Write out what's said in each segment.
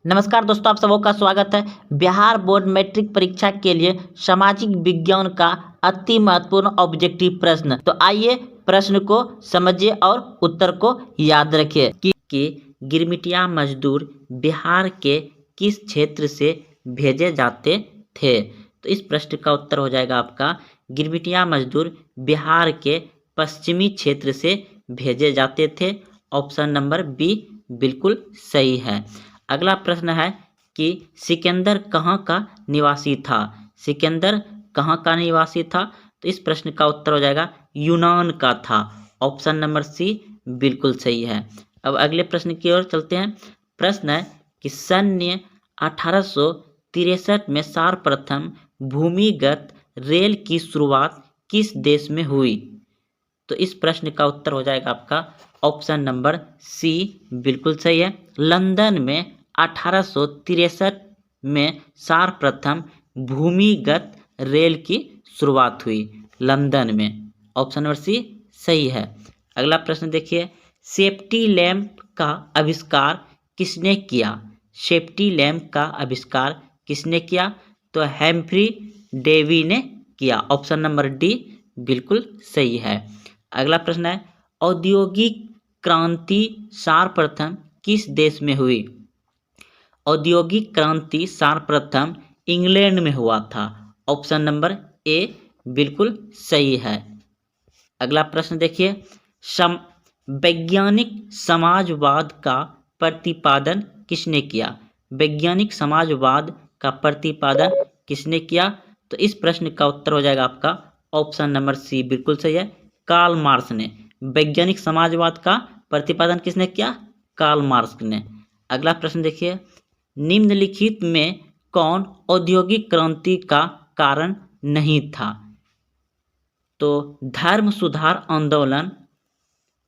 नमस्कार दोस्तों, आप सबों का स्वागत है। बिहार बोर्ड मैट्रिक परीक्षा के लिए सामाजिक विज्ञान का अति महत्वपूर्ण ऑब्जेक्टिव प्रश्न। तो आइए प्रश्न को समझिए और उत्तर को याद रखिए कि गिरमिटिया मजदूर बिहार के किस क्षेत्र से भेजे जाते थे। तो इस प्रश्न का उत्तर हो जाएगा आपका गिरमिटिया मजदूर बिहार के पश्चिमी क्षेत्र से भेजे जाते थे। ऑप्शन नंबर बी बिल्कुल सही है। अगला प्रश्न है कि सिकंदर कहाँ का निवासी था। सिकंदर कहाँ का निवासी था। तो इस प्रश्न का उत्तर हो जाएगा यूनान का था। ऑप्शन नंबर सी बिल्कुल सही है। अब अगले प्रश्न की ओर चलते हैं। प्रश्न है कि सन 1863 में सर्वप्रथम भूमिगत रेल की शुरुआत किस देश में हुई। तो इस प्रश्न का उत्तर हो जाएगा आपका ऑप्शन नंबर सी बिल्कुल सही है। लंदन में 1863 में सर्वप्रथम भूमिगत रेल की शुरुआत हुई लंदन में। ऑप्शन नंबर सी सही है। अगला प्रश्न देखिए, सेफ्टी लैंप का आविष्कार किसने किया। सेफ्टी लैंप का आविष्कार किसने किया। तो हेम्फ्री डेवी ने किया। ऑप्शन नंबर डी बिल्कुल सही है। अगला प्रश्न है औद्योगिक क्रांति सर्वप्रथम किस देश में हुई। औद्योगिक क्रांति सर्वप्रथम इंग्लैंड में हुआ था। ऑप्शन नंबर ए बिल्कुल सही है। अगला प्रश्न देखिए, वैज्ञानिक समाजवाद का प्रतिपादन किसने किया। वैज्ञानिक समाजवाद का प्रतिपादन किसने किया। तो इस प्रश्न का उत्तर हो जाएगा आपका ऑप्शन नंबर सी बिल्कुल सही है। कार्ल मार्क्स ने। वैज्ञानिक समाजवाद का प्रतिपादन किसने किया। कार्ल मार्क्स ने। अगला प्रश्न देखिए, निम्नलिखित में कौन औद्योगिक क्रांति का कारण नहीं था। तो धर्म सुधार आंदोलन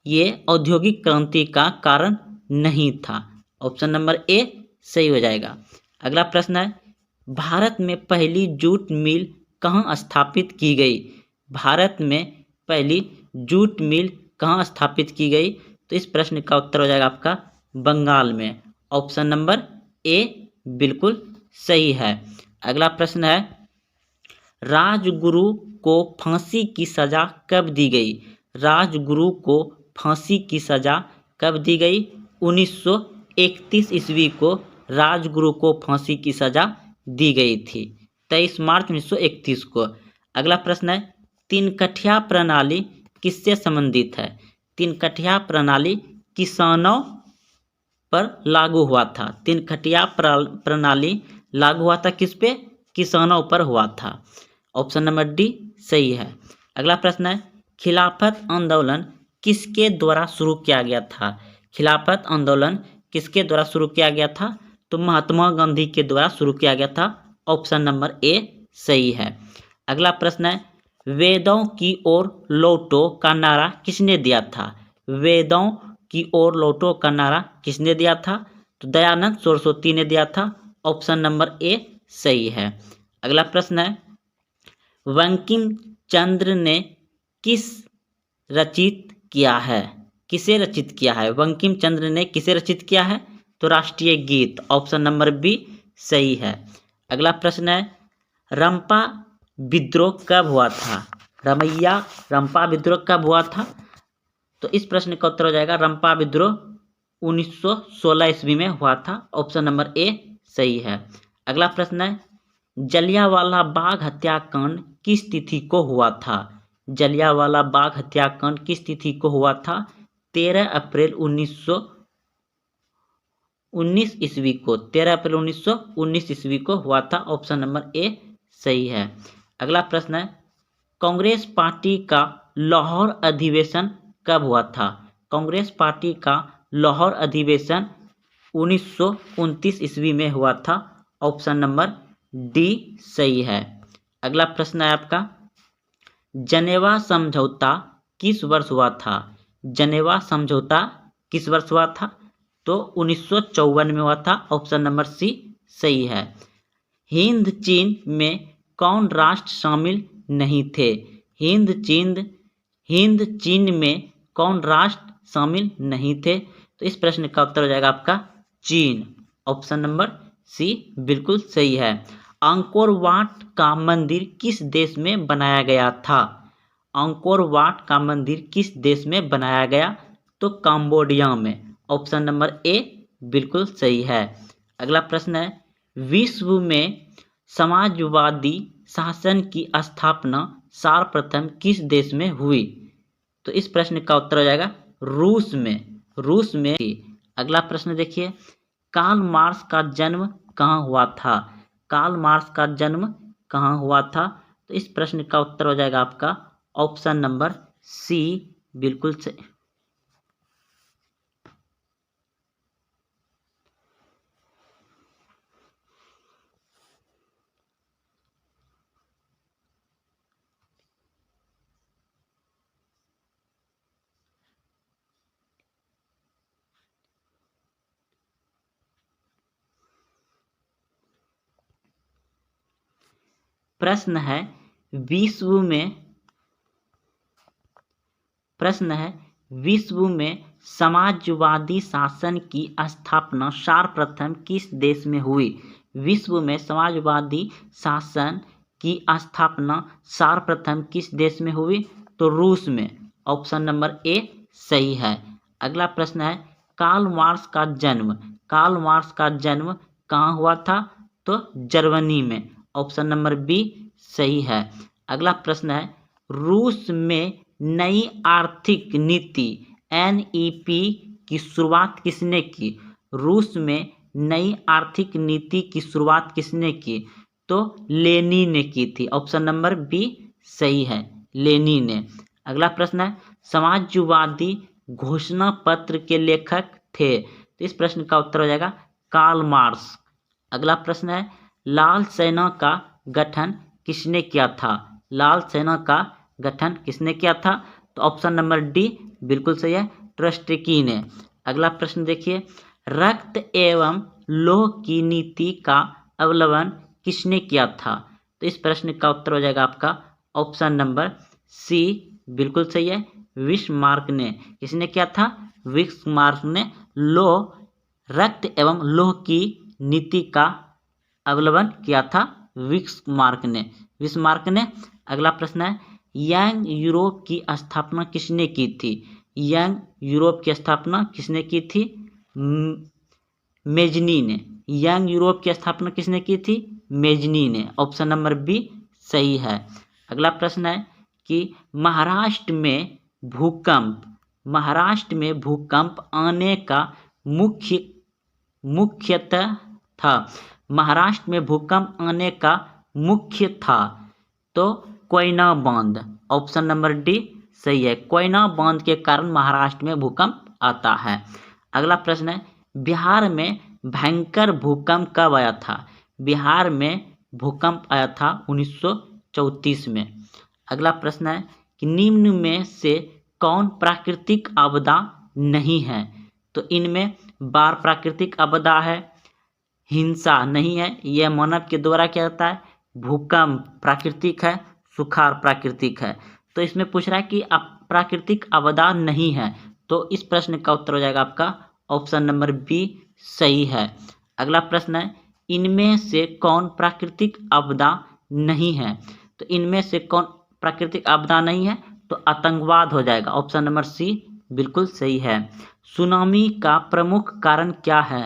ये औद्योगिक क्रांति का कारण नहीं था। ऑप्शन नंबर ए सही हो जाएगा। अगला प्रश्न है भारत में पहली जूट मिल कहाँ स्थापित की गई। भारत में पहली जूट मिल कहाँ स्थापित की गई। तो इस प्रश्न का उत्तर हो जाएगा आपका बंगाल में। ऑप्शन नंबर ए बिल्कुल सही है। अगला प्रश्न है राजगुरु को फांसी की सजा कब दी गई। राजगुरु को फांसी की सजा कब दी गई। 1931 ईस्वी को राजगुरु को फांसी की सजा दी गई थी। 23 मार्च 1931 को। अगला प्रश्न है तीनकठिया प्रणाली किससे संबंधित है। तीनकठिया प्रणाली किसानों पर लागू हुआ था। तीनकठिया प्रणाली लागू हुआ था किस पे। किसानों पर हुआ था। ऑप्शन नंबर डी सही है। अगला प्रश्न है खिलाफत आंदोलन किसके द्वारा शुरू किया गया था। खिलाफत आंदोलन किसके द्वारा शुरू किया गया था। तो महात्मा गांधी के द्वारा शुरू किया गया था। ऑप्शन नंबर ए सही है। अगला प्रश्न है वेदों की ओर लौटो का नारा किसने दिया था। वेदों की ओर लौटो का नारा किसने दिया था। तो दयानंद सरस्वती ने दिया था। ऑप्शन नंबर ए सही है। अगला प्रश्न है बंकिम चंद्र ने किस रचित किया है। किसे रचित किया है। बंकिम चंद्र ने किसे रचित किया है। तो राष्ट्रीय गीत। ऑप्शन नंबर बी सही है। अगला प्रश्न है रंपा विद्रोह कब हुआ था। रंपा विद्रोह कब हुआ था। तो इस प्रश्न का उत्तर हो जाएगा रंपा विद्रोह 1916 ईस्वी में हुआ था। ऑप्शन नंबर ए सही है। अगला प्रश्न है जलियांवाला बाग हत्याकांड किस तिथि को हुआ था। जलियांवाला बाग हत्याकांड किस तिथि को हुआ था। 13 अप्रैल 1919 ईस्वी को। 13 अप्रैल 1919 ईस्वी को हुआ था। ऑप्शन नंबर ए सही है। अगला प्रश्न है कांग्रेस पार्टी का लाहौर अधिवेशन कब हुआ था। कांग्रेस पार्टी का लाहौर अधिवेशन 1929 ईस्वी में हुआ था। ऑप्शन नंबर डी सही है। अगला प्रश्न है आपका जनेवा समझौता किस वर्ष हुआ था। जनेवा समझौता किस वर्ष हुआ था। तो 1954 में हुआ था। ऑप्शन नंबर सी सही है। हिंद चीन में कौन राष्ट्र शामिल नहीं थे। हिंद चीन में कौन राष्ट्र शामिल नहीं थे। तो इस प्रश्न का उत्तर हो जाएगा आपका चीन। ऑप्शन नंबर सी बिल्कुल सही है। अंकोर वाट का मंदिर किस देश में बनाया गया था? अंकोर वाट का मंदिर किस देश में बनाया गया? तो कंबोडिया में। ऑप्शन नंबर ए बिल्कुल सही है। अगला प्रश्न है, विश्व में समाजवादी शासन की स्थापना सर्वप्रथम किस देश में हुई? तो इस प्रश्न का उत्तर हो जाएगा रूस में। रूस में। अगला प्रश्न देखिए, कार्ल मार्क्स का जन्म कहाँ हुआ था? कार्ल मार्क्स का जन्म कहाँ हुआ था? तो इस प्रश्न का उत्तर हो जाएगा आपका ऑप्शन नंबर सी बिल्कुल सही। प्रश्न है, विश्व में समाजवादी शासन की स्थापना सर्वप्रथम किस देश में हुई? विश्व में समाजवादी शासन की स्थापना सर्वप्रथम किस देश में हुई? तो रूस में। ऑप्शन नंबर ए सही है। अगला प्रश्न है, कार्ल मार्क्स का जन्म कहाँ हुआ था? तो जर्मनी में। ऑप्शन नंबर बी सही है। अगला प्रश्न है, रूस में नई आर्थिक नीति NEP की शुरुआत किसने की? रूस में नई आर्थिक नीति की शुरुआत किसने की? तो लेनिन ने की थी। ऑप्शन नंबर बी सही है, लेनिन ने। अगला प्रश्न है, समाजवादी घोषणा पत्र के लेखक थे? तो इस प्रश्न का उत्तर हो जाएगा कार्ल मार्क्स। अगला प्रश्न है, लाल सेना का गठन किसने किया था? लाल सेना का गठन किसने किया था? तो ऑप्शन नंबर डी बिल्कुल सही है, ट्रस्टकी ने। अगला प्रश्न देखिए, रक्त एवं लौह की नीति का अवलंबन किसने किया था? तो इस प्रश्न का उत्तर हो जाएगा आपका ऑप्शन नंबर सी बिल्कुल सही है, बिस्मार्क ने। किसने किया था? बिस्मार्क ने रक्त एवं लौह की नीति का अवलंबन किया था बिस्मार्क ने। अगला प्रश्न है, यंग यूरोप की स्थापना किसने की थी? यंग यूरोप की स्थापना किसने की थी? मेजनी ने। यंग यूरोप की स्थापना किसने की थी? मेजनी ने। ऑप्शन नंबर बी सही है। अगला प्रश्न है कि महाराष्ट्र में भूकंप आने का मुख्यतः था। महाराष्ट्र में भूकंप आने का मुख्य था तो कोयना बांध। ऑप्शन नंबर डी सही है, कोयना बांध के कारण महाराष्ट्र में भूकंप आता है। अगला प्रश्न है, बिहार में भयंकर भूकंप कब आया था? बिहार में भूकंप आया था 1934 में। अगला प्रश्न है कि निम्न में से कौन प्राकृतिक आपदा नहीं है? तो इनमें बाढ़ प्राकृतिक आपदा है, हिंसा नहीं है, यह मानव के द्वारा क्या होता है, भूकंप प्राकृतिक है, सुखाड़ प्राकृतिक है। तो इसमें पूछ रहा है कि प्राकृतिक आपदा नहीं है, तो इस प्रश्न का उत्तर हो जाएगा आपका ऑप्शन नंबर बी सही है। अगला प्रश्न है, इनमें से कौन प्राकृतिक आपदा नहीं है? तो इनमें से कौन प्राकृतिक आपदा नहीं है? तो आतंकवाद हो जाएगा। ऑप्शन नंबर सी बिल्कुल सही है। सुनामी का प्रमुख कारण क्या है?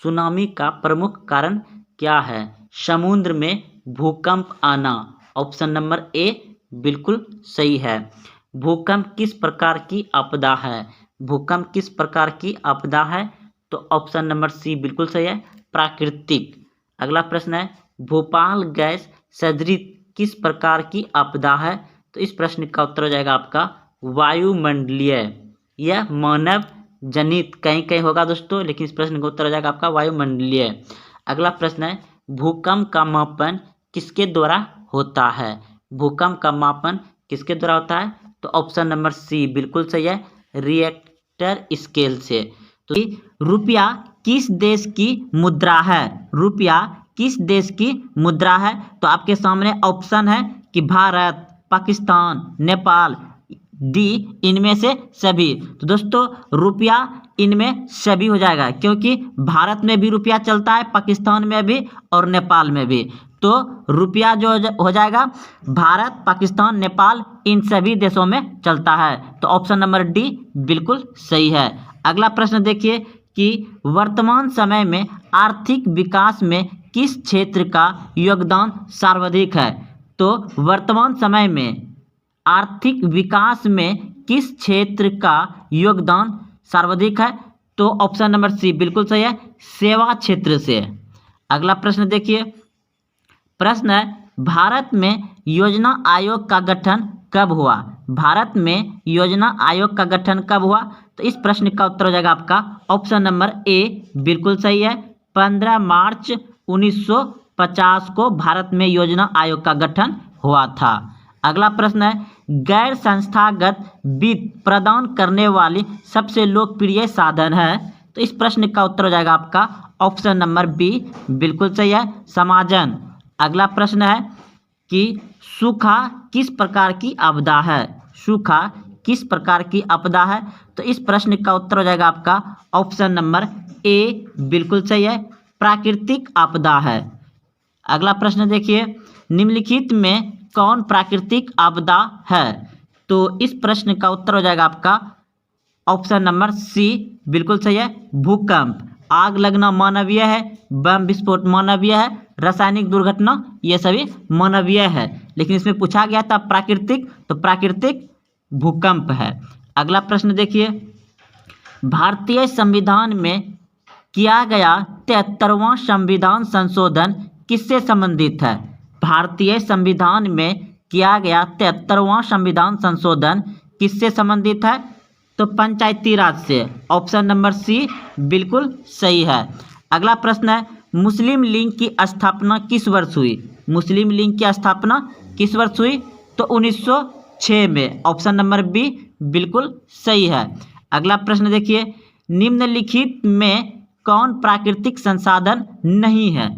सुनामी का प्रमुख कारण क्या है? समुद्र में भूकंप आना। ऑप्शन नंबर ए बिल्कुल सही है। भूकंप किस प्रकार की आपदा है? भूकंप किस प्रकार की आपदा है? तो ऑप्शन नंबर सी बिल्कुल सही है, प्राकृतिक। अगला प्रश्न है, भोपाल गैस सदृश किस प्रकार की आपदा है? तो इस प्रश्न का उत्तर हो जाएगा आपका वायुमंडलीय। यह मानव जनित कहीं कहीं होगा दोस्तों, लेकिन इस प्रश्न का उत्तर हो जाएगा आपका वायुमंडलीय। अगला प्रश्न है, भूकंप का मापन किसके द्वारा होता है? भूकंप का मापन किसके द्वारा होता है? तो ऑप्शन नंबर सी बिल्कुल सही है, रिएक्टर स्केल से। तो रुपया किस देश की मुद्रा है? रुपया किस देश की मुद्रा है? तो आपके सामने ऑप्शन है कि भारत, पाकिस्तान, नेपाल, डी इनमें से सभी। तो दोस्तों रुपया इनमें सभी हो जाएगा, क्योंकि भारत में भी रुपया चलता है, पाकिस्तान में भी और नेपाल में भी। तो रुपया जो हो जाएगा भारत, पाकिस्तान, नेपाल इन सभी देशों में चलता है। तो ऑप्शन नंबर डी बिल्कुल सही है। अगला प्रश्न देखिए कि वर्तमान समय में आर्थिक विकास में किस क्षेत्र का योगदान सर्वाधिक है। तो वर्तमान समय में आर्थिक विकास में किस क्षेत्र का योगदान सर्वाधिक है। तो ऑप्शन नंबर सी बिल्कुल सही है, सेवा क्षेत्र से। अगला प्रश्न देखिए, प्रश्न है भारत में योजना आयोग का गठन कब हुआ। भारत में योजना आयोग का गठन कब हुआ। तो इस प्रश्न का उत्तर हो जाएगा आपका ऑप्शन नंबर ए बिल्कुल सही है, 15 मार्च 1950 को भारत में योजना आयोग का गठन हुआ था। अगला प्रश्न है गैर संस्थागत वित्त प्रदान करने वाली सबसे लोकप्रिय साधन है। तो इस प्रश्न का उत्तर हो जाएगा आपका ऑप्शन नंबर बी बिल्कुल सही है, समाजन। अगला प्रश्न है कि सूखा किस प्रकार की आपदा है। सूखा किस प्रकार की आपदा है। तो इस प्रश्न का उत्तर हो जाएगा आपका ऑप्शन नंबर ए बिल्कुल सही है, प्राकृतिक आपदा है। अगला प्रश्न देखिए, निम्नलिखित में कौन प्राकृतिक आपदा है। तो इस प्रश्न का उत्तर हो जाएगा आपका ऑप्शन नंबर सी बिल्कुल सही है, भूकंप। आग लगना मानवीय है, बम विस्फोट मानवीय है, रासायनिक दुर्घटना ये सभी मानवीय है, लेकिन इसमें पूछा गया था प्राकृतिक, तो प्राकृतिक भूकंप है। अगला प्रश्न देखिए, भारतीय संविधान में किया गया 73वां संविधान संशोधन किससे संबंधित है। भारतीय संविधान में किया गया 73वां संविधान संशोधन किससे संबंधित है। तो पंचायती राज से। ऑप्शन नंबर सी बिल्कुल सही है। अगला प्रश्न है मुस्लिम लीग की स्थापना किस वर्ष हुई। मुस्लिम लीग की स्थापना किस वर्ष हुई। तो 1906 में। ऑप्शन नंबर बी बिल्कुल सही है। अगला प्रश्न देखिए, निम्नलिखित में कौन प्राकृतिक संसाधन नहीं है।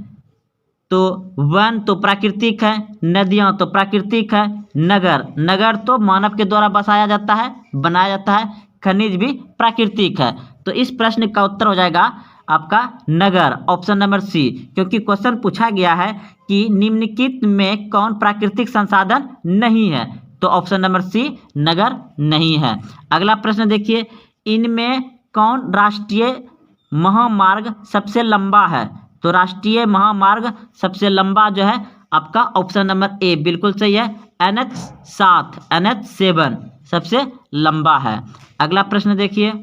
तो वन तो प्राकृतिक है, नदियाँ तो प्राकृतिक है, नगर तो मानव के द्वारा बसाया जाता है, बनाया जाता है, खनिज भी प्राकृतिक है। तो इस प्रश्न का उत्तर हो जाएगा आपका नगर, ऑप्शन नंबर सी, क्योंकि क्वेश्चन पूछा गया है कि निम्नलिखित में कौन प्राकृतिक संसाधन नहीं है। तो ऑप्शन नंबर सी नगर नहीं है। अगला प्रश्न देखिए, इनमें कौन राष्ट्रीय महामार्ग सबसे लंबा है। तो राष्ट्रीय महामार्ग सबसे लंबा जो है आपका ऑप्शन नंबर ए बिल्कुल सही है, NH7 NH7 सबसे लंबा है। अगला प्रश्न देखिए,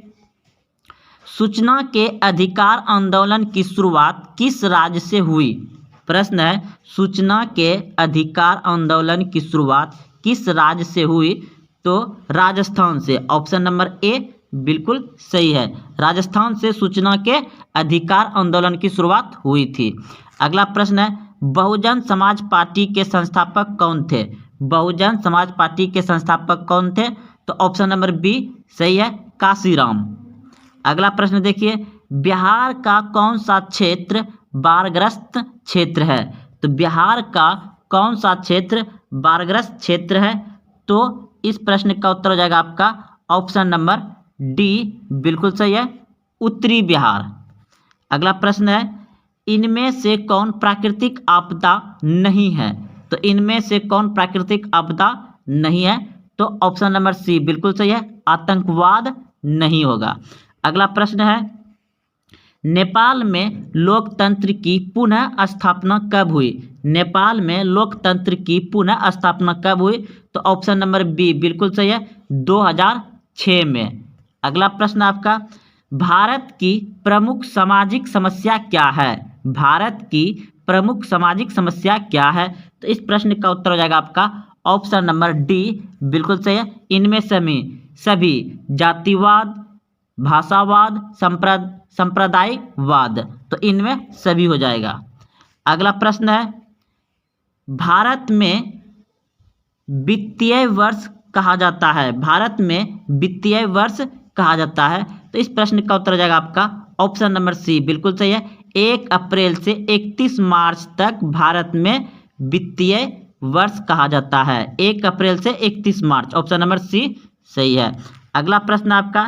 सूचना के अधिकार आंदोलन की शुरुआत किस राज्य से हुई। प्रश्न है सूचना के अधिकार आंदोलन की शुरुआत किस राज्य से हुई। तो राजस्थान से। ऑप्शन नंबर ए बिल्कुल सही है, राजस्थान से सूचना के अधिकार आंदोलन की शुरुआत हुई थी। अगला प्रश्न है बहुजन समाज पार्टी के संस्थापक कौन थे। बहुजन समाज पार्टी के संस्थापक कौन थे। तो ऑप्शन नंबर बी सही है, काशीराम। अगला प्रश्न देखिए, बिहार का कौन सा क्षेत्र बाढ़ग्रस्त क्षेत्र है। तो बिहार का कौन सा क्षेत्र बाढ़ग्रस्त क्षेत्र है। तो इस प्रश्न का उत्तर हो जाएगा आपका ऑप्शन नंबर डी बिल्कुल सही है, उत्तरी बिहार। अगला प्रश्न है इनमें से कौन प्राकृतिक आपदा नहीं है। तो इनमें से कौन प्राकृतिक आपदा नहीं है। तो ऑप्शन नंबर सी बिल्कुल सही है, आतंकवाद नहीं होगा। अगला प्रश्न है नेपाल में लोकतंत्र की पुनः स्थापना कब हुई। नेपाल में लोकतंत्र की पुनः स्थापना कब हुई। तो ऑप्शन नंबर बी बिल्कुल सही है, 2006 में। अगला प्रश्न आपका, भारत की प्रमुख सामाजिक समस्या क्या है। भारत की प्रमुख सामाजिक समस्या क्या है। तो इस प्रश्न का उत्तर हो जाएगा आपका ऑप्शन नंबर डी बिल्कुल सही है, इनमें सभी जातिवाद, भाषावाद, संप्रदायवाद। तो इनमें सभी हो जाएगा। अगला प्रश्न है भारत में वित्तीय वर्ष कहा जाता है। भारत में वित्तीय वर्ष कहा जाता है। तो इस प्रश्न का उत्तर हो जाएगा आपका ऑप्शन नंबर सी बिल्कुल सही है, 1 अप्रैल से 31 मार्च तक भारत में वित्तीय वर्ष कहा जाता है। 1 अप्रैल से 31 मार्च। ऑप्शन नंबर सी सही है। अगला प्रश्न आपका,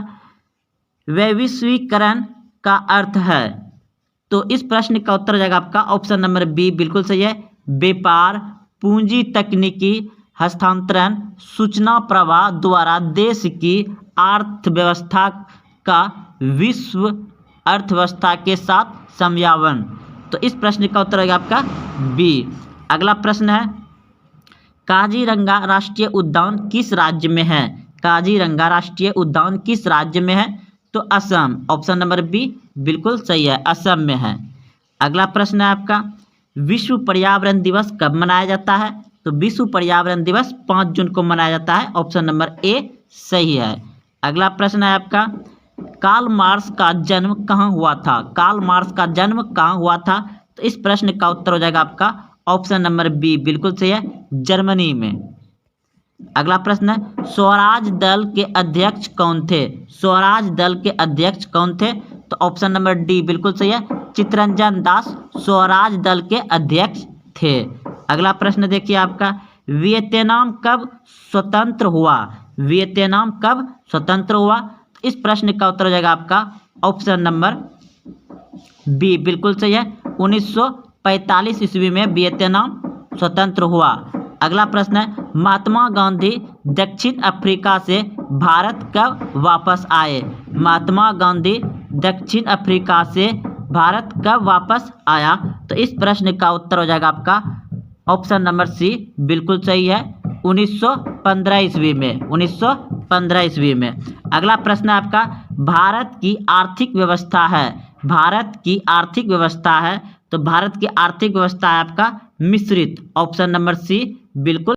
वैश्वीकरण का अर्थ है, तो इस प्रश्न का उत्तर हो जाएगा आपका ऑप्शन नंबर बी, बिल्कुल सही है। व्यापार, पूंजी, तकनीकी हस्तांतरण, सूचना प्रवाह द्वारा देश की अर्थव्यवस्था का विश्व अर्थव्यवस्था के साथ समन्वय। तो इस प्रश्न का उत्तर होगा आपका बी। अगला प्रश्न है, काजीरंगा राष्ट्रीय उद्यान किस राज्य में है? काजीरंगा राष्ट्रीय उद्यान किस राज्य में है? तो असम, ऑप्शन नंबर बी बिल्कुल सही है, असम में है। अगला प्रश्न है आपका, विश्व पर्यावरण दिवस कब मनाया जाता है? तो विश्व पर्यावरण दिवस 5 जून को मनाया जाता है, ऑप्शन नंबर ए सही है। अगला प्रश्न है आपका, कार्ल मार्क्स का जन्म कहाँ हुआ था? कार्ल मार्क्स का जन्म कहाँ हुआ था? तो इस प्रश्न का उत्तर हो जाएगा आपका ऑप्शन नंबर बी, बिल्कुल सही है, जर्मनी में। अगला प्रश्न है, स्वराज दल के अध्यक्ष कौन थे? स्वराज दल के अध्यक्ष कौन थे? तो ऑप्शन नंबर डी बिल्कुल सही है, चित्तरंजन दास स्वराज दल के अध्यक्ष थे। अगला प्रश्न देखिए आपका, वियतनाम कब स्वतंत्र हुआ? वियतनाम कब स्वतंत्र हुआ? तो इस प्रश्न का उत्तर हो जाएगा आपका ऑप्शन नंबर बी, बिल्कुल सही है, 1945 ईस्वी में वियतनाम स्वतंत्र हुआ। अगला प्रश्न है, महात्मा गांधी दक्षिण अफ्रीका से भारत कब वापस आए? महात्मा गांधी दक्षिण अफ्रीका से भारत कब वापस आया? तो इस प्रश्न का उत्तर हो जाएगा आपका ऑप्शन नंबर सी, बिल्कुल सही है, 1915 ईस्वी में, 1915 ईस्वी में। अगला प्रश्न है आपका, भारत की आर्थिक व्यवस्था है, भारत की आर्थिक व्यवस्था है, तो भारत की आर्थिक व्यवस्था है आपका मिश्रित, ऑप्शन नंबर सी बिल्कुल